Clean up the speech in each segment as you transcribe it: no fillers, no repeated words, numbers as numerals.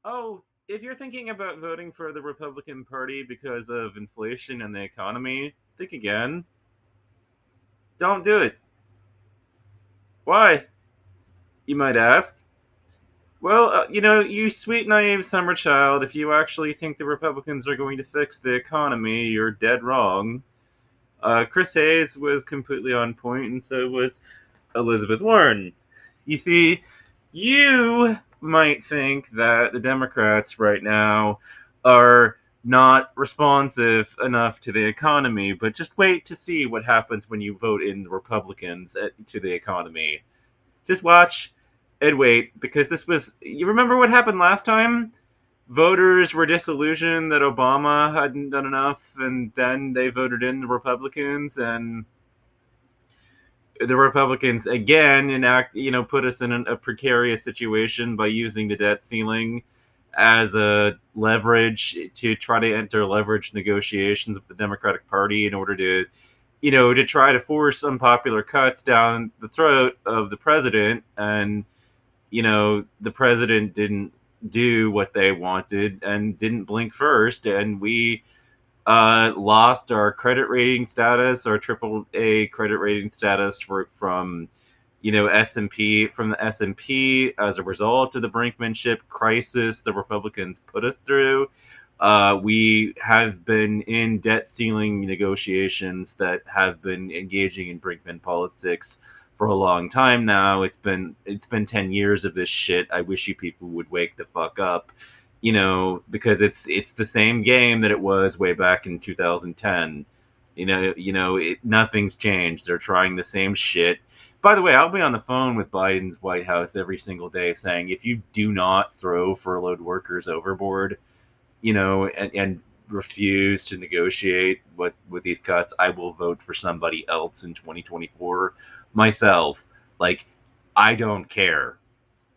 Oh, if you're thinking about voting for the Republican Party because of inflation and the economy, think again. Don't do it. Why? You might ask. Well, you sweet, naive summer child, if you actually think the Republicans are going to fix the economy, you're dead wrong. Chris Hayes was completely on point, and so was Elizabeth Warren. You see, you might think that the Democrats right now are not responsive enough to the economy, but just wait to see what happens when you vote in the Republicans to the economy. Just watch and wait, because this was. You remember what happened last time? Voters were disillusioned that Obama hadn't done enough, and then they voted in the Republicans, and the Republicans again put us in a precarious situation by using the debt ceiling as a leverage to try to enter leverage negotiations with the Democratic Party in order to try to force unpopular cuts down the throat of the president. And the president didn't do what they wanted and didn't blink first, and we lost our credit rating status, our triple A credit rating status from S&P, from the S&P, as a result of the brinkmanship crisis the Republicans put us through. We have been in debt ceiling negotiations that have been engaging in brinkman politics for a long time now. It's been 10 years of this shit. I wish you people would wake the fuck up, because it's the same game that it was way back in 2010. Nothing's changed. They're trying the same shit. By the way, I'll be on the phone with Biden's White House every single day saying, if you do not throw furloughed workers overboard, and refuse to negotiate with these cuts, I will vote for somebody else in 2024 myself. Like, I don't care.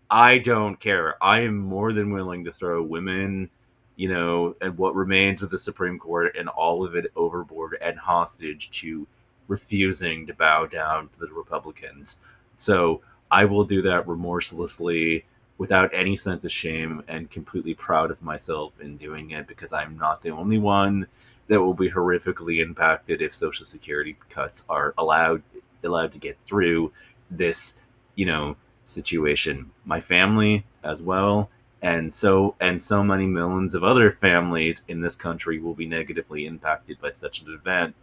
I don't care. I am more than willing to throw women, and what remains of the Supreme Court and all of it overboard and hostage to refusing to bow down to the Republicans. So I will do that remorselessly, without any sense of shame, and completely proud of myself in doing it, because I'm not the only one that will be horrifically impacted if Social Security cuts are allowed to get through this, you know, situation. My family as well, and so many millions of other families in this country will be negatively impacted by such an event.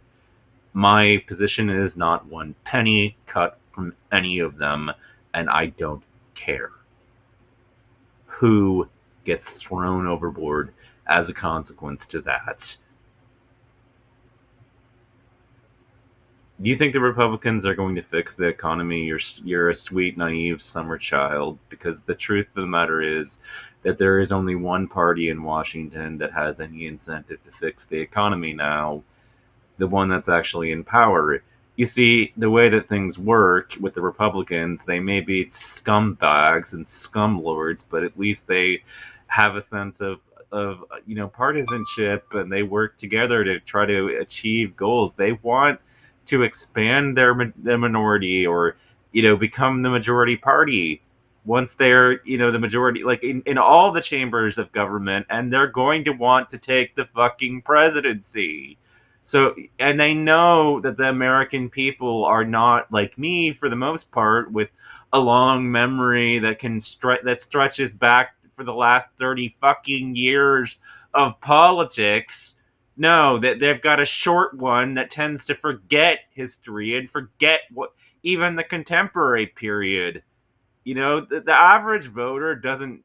My position is not one penny cut from any of them, and I don't care who gets thrown overboard as a consequence to that. Do you think the Republicans are going to fix the economy? You're a sweet, naive summer child, because the truth of the matter is that there is only one party in Washington that has any incentive to fix the economy now, the one that's actually in power. You see, the way that things work with the Republicans, they may be scumbags and scumlords, but at least they have a sense of partisanship, and they work together to try to achieve goals. They want to expand their minority, or become the majority party once they're the majority, like in all the chambers of government, and they're going to want to take the fucking presidency. So, and they know that the American people are not like me, for the most part, with a long memory that stretches back for the last 30 fucking years of politics. No, that they've got a short one that tends to forget history and forget what even the contemporary period. The average voter doesn't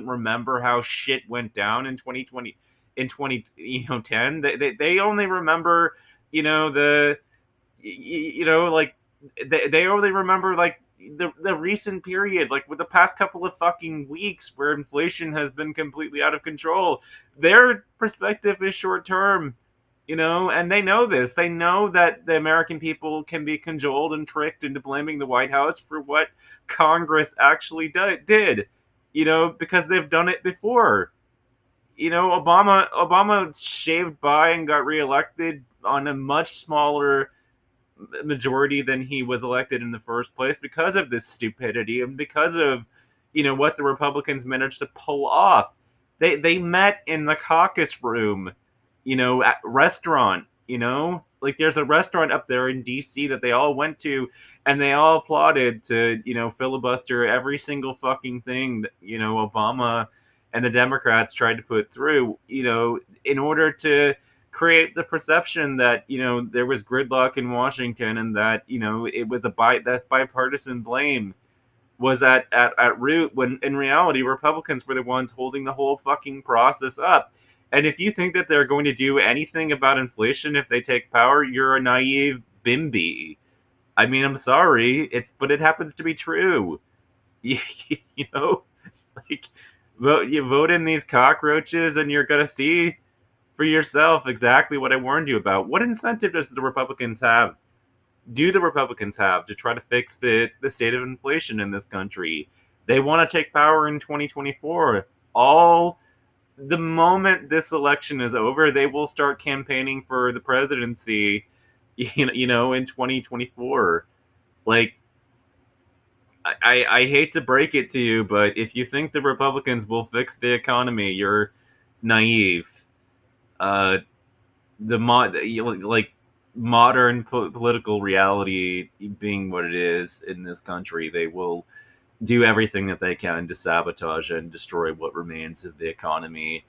remember how shit went down in 2020, in 2010. They only remember the like they only remember like the recent period, like with the past couple of fucking weeks where inflation has been completely out of control. Their perspective is short term, and they know this. They know that the American people can be cajoled and tricked into blaming the White House for what Congress actually did, because they've done it before. Obama shaved by and got reelected on a much smaller majority than he was elected in the first place, because of this stupidity and because of what the Republicans managed to pull off. They met in the caucus room, at restaurant. Like there's a restaurant up there in D.C. that they all went to, and they all applauded to filibuster every single fucking thing that Obama and the Democrats tried to put through. In order to create the perception that there was gridlock in Washington and that it was that bipartisan blame was at root, when in reality Republicans were the ones holding the whole fucking process up. And if you think that they're going to do anything about inflation if they take power, you're a naive bimby. I mean, I'm sorry, but it happens to be true. you, you know, like vote in these cockroaches, and you're gonna see for yourself exactly what I warned you about. What incentive does the Republicans have do the Republicans have to try to fix the state of inflation in this country? They want to take power in 2024. All the moment this election is over, they will start campaigning for the presidency. In 2024. Like, I hate to break it to you, but if you think the Republicans will fix the economy, you're naive. Uh, like modern political reality being what it is in this country, they will do everything that they can to sabotage and destroy what remains of the economy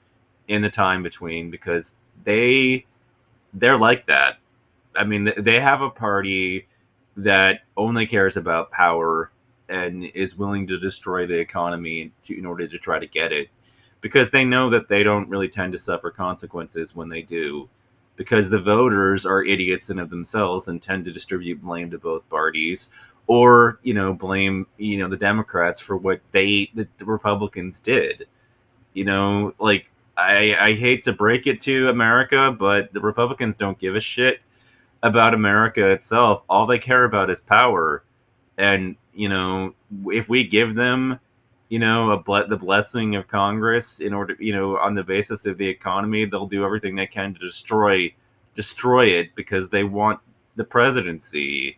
in the time between, because they're like that. I mean, they have a party that only cares about power and is willing to destroy the economy in order to try to get it, because they know that they don't really tend to suffer consequences when they do, because the voters are idiots in of themselves and tend to distribute blame to both parties, or blame the Democrats for what the Republicans did. Like, I hate to break it to America, but the Republicans don't give a shit about America itself. All they care about is power. And if we give them the blessing of Congress in order, on the basis of the economy, they'll do everything they can to destroy it, because they want the presidency.